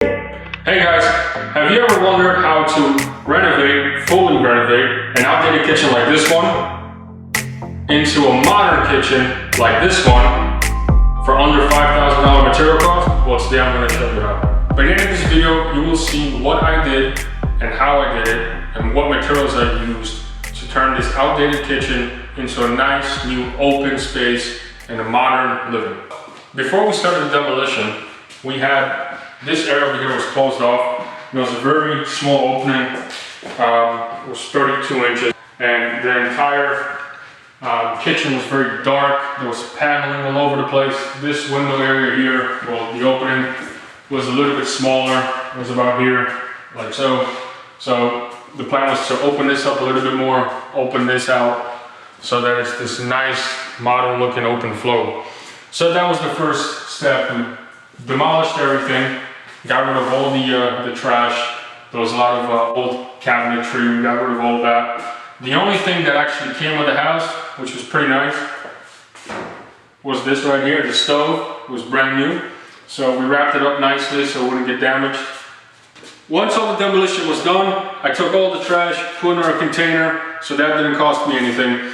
Hey guys, have you ever wondered how to fully renovate an outdated kitchen like this one into a modern kitchen like this one for under $5,000 material cost? Well, today I'm going to show you how. By the end of this video, you will see what I did and how I did it and what materials I used to turn this outdated kitchen into a nice new open space and a modern living. Before we started the demolition, we had this area over here was closed off. There was a very small opening. It was 32 inches, and the entire kitchen was very dark. There was paneling all over the place. This window area here, well, the opening was a little bit smaller. It was about here, like so. So the plan was to open this up a little bit more, open this out, so that it's this nice, modern-looking open flow. So that was the first step. We demolished everything. Got rid of all the trash. There was a lot of old cabinetry. We got rid of all that. The only thing that actually came with the house, which was pretty nice, was this right here, the stove. It was brand new. So we wrapped it up nicely so it wouldn't get damaged. Once all the demolition was done, I took all the trash, put it in a container, so that didn't cost me anything.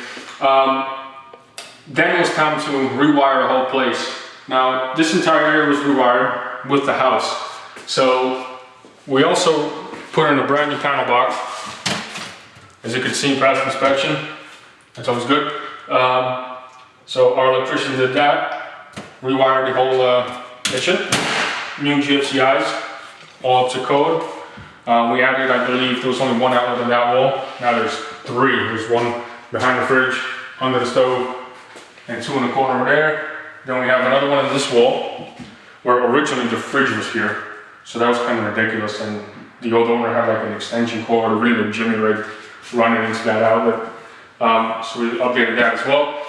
Then it was time to rewire the whole place. Now, this entire area was rewired with the house. So we also put in a brand new panel box. As you can see, past inspection. That's always good. So our electrician did that. Rewired the whole kitchen. New GFCIs, all up to code. We added, I believe, there was only one outlet in that wall. Now there's three. There's one behind the fridge, under the stove, and two in the corner over there. Then we have another one in this wall, where originally the fridge was here. So that was kind of ridiculous, and the old owner had like an extension cord, a really Jimmy rig running into that outlet. So we updated that as well.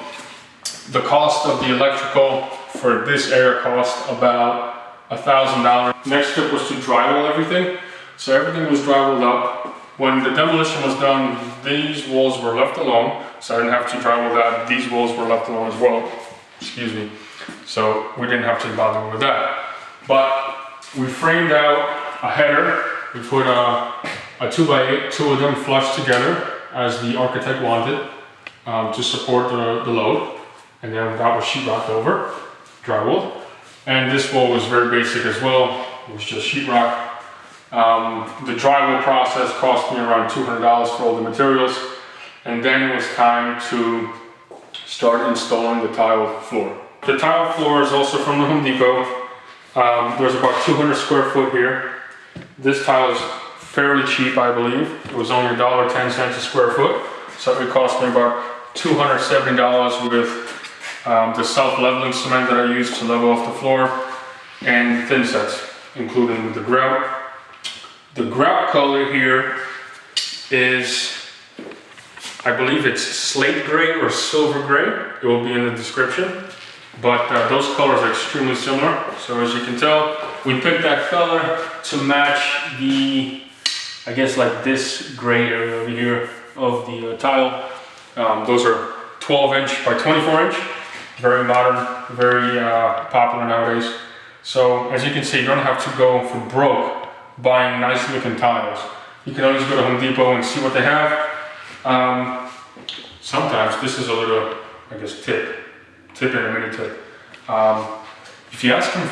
The cost of the electrical for this area cost about $1,000. Next step was to drywall everything. So everything was drywalled up. When the demolition was done, these walls were left alone. So I didn't have to drywall that. These walls were left alone as well. Excuse me. So we didn't have to bother with that. But we framed out a header. We put a 2x8, two of them flush together as the architect wanted to support the load. And then that was sheetrocked over, drywalled. And this wall was very basic as well. It was just sheetrock. The drywall process cost me around $200 for all the materials. And then it was time to start installing the tile floor. The tile floor is also from the Home Depot. There's about 200 square foot here. This tile is fairly cheap, I believe. It was only $1.10 a square foot. So it cost me about $270 with the self-leveling cement that I used to level off the floor and thin sets, including the grout. The grout color here is, I believe it's slate gray or silver gray. It will be in the description. But those colors are extremely similar. So as you can tell, we picked that color to match the, I guess like this gray area over here of the tile. Those are 12-inch by 24-inch. Very modern, very popular nowadays. So as you can see, you don't have to go for broke buying nice looking tiles. You can always go to Home Depot and see what they have. Sometimes this is a little, I guess, tip and a mini tip. If you ask them,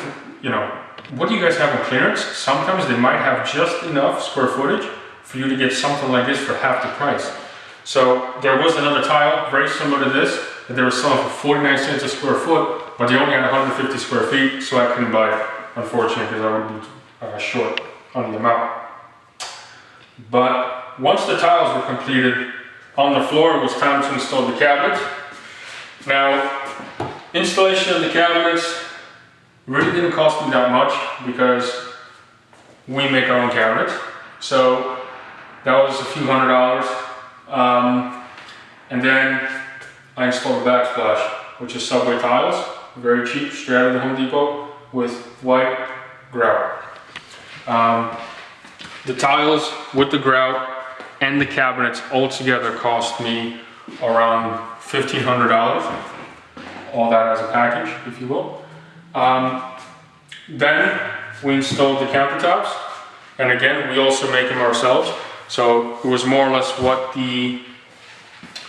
what do you guys have on clearance? Sometimes they might have just enough square footage for you to get something like this for half the price. So there was another tile very similar to this that they were selling for 49 cents a square foot, but they only had 150 square feet, so I couldn't buy it, unfortunately, because I would be short on the amount. But once the tiles were completed on the floor, it was time to install the cabinets. Now, installation of the cabinets really didn't cost me that much because we make our own cabinets. So that was a few $100s. And then I installed the backsplash, which is subway tiles, very cheap, straight out of the Home Depot with white grout. The tiles with the grout and the cabinets all together cost me around $1,500. All that as a package, if you will. Then we installed the countertops. And again, we also make them ourselves. So it was more or less what the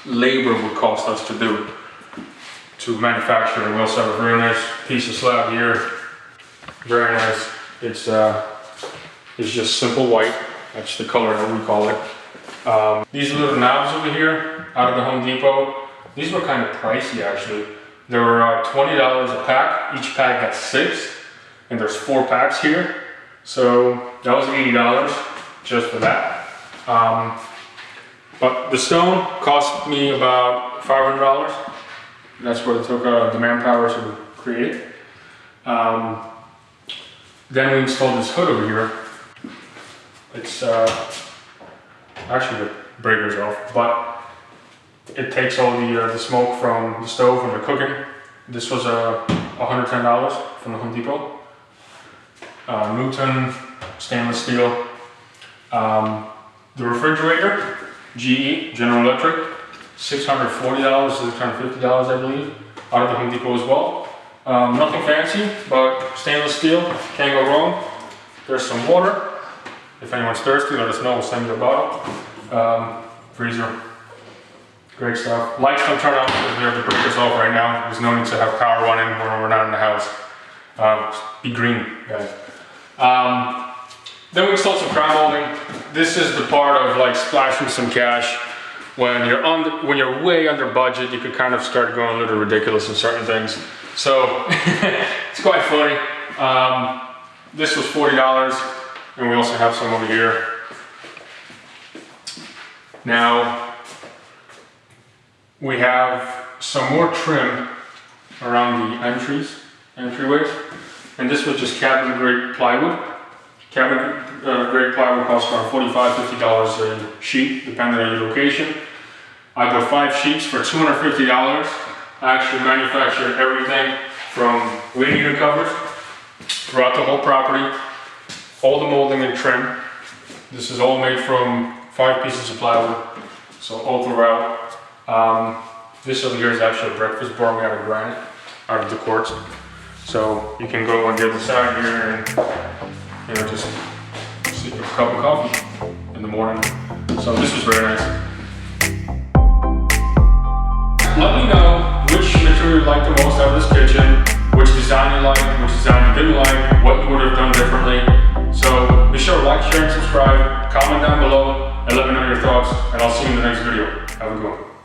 labor would cost us to do, to manufacture. And we also have a very nice piece of slab here. Very nice. It's just simple white. That's the color that we call it. These little knobs over here out of the Home Depot, these were kind of pricey actually. They were $20 a pack. Each pack got 6, and there's 4 packs here. So that was $80 just for that. But the stone cost me about $500. That's what it took the manpower to create. Then we installed this hood over here. It's actually the breaker's off, but it takes all the smoke from the stove when they're cooking. This was $110 from the Home Depot. Newton stainless steel. The refrigerator, GE, General Electric, $640, $650 I believe, out of the Home Depot as well. Nothing fancy, but stainless steel, can't go wrong. There's some water. If anyone's thirsty, let us know, we'll send you a bottle. Freezer, great stuff. Lights don't turn on because we have to break this off right now. There's no need to have power running when we're not in the house. Be green, guys. Then we installed some crown molding. This is the part of like splashing some cash. When you're way under budget, you could kind of start going a little ridiculous in certain things. So it's quite funny. This was $40, and we also have some over here. Now we have some more trim around the entryways, and this was just cabinet grade plywood. Cabinet grade plywood costs around $45, $50 a sheet, depending on your location. I bought 5 sheets for $250. I actually manufactured everything from radiator covers throughout the whole property, all the molding and trim. This is all made from 5 pieces of plywood, so all throughout. This over here is actually a breakfast bar made out of granite, out of the quartz. So you can go on the other side here and just sip a cup of coffee in the morning. So this was very nice. Let me know which material you like the most out of this kitchen, which design you like, which design you didn't like, what you would have done differently. So be sure to like, share, and subscribe, comment down below, and let me know your thoughts, and I'll see you in the next video. Have a good one.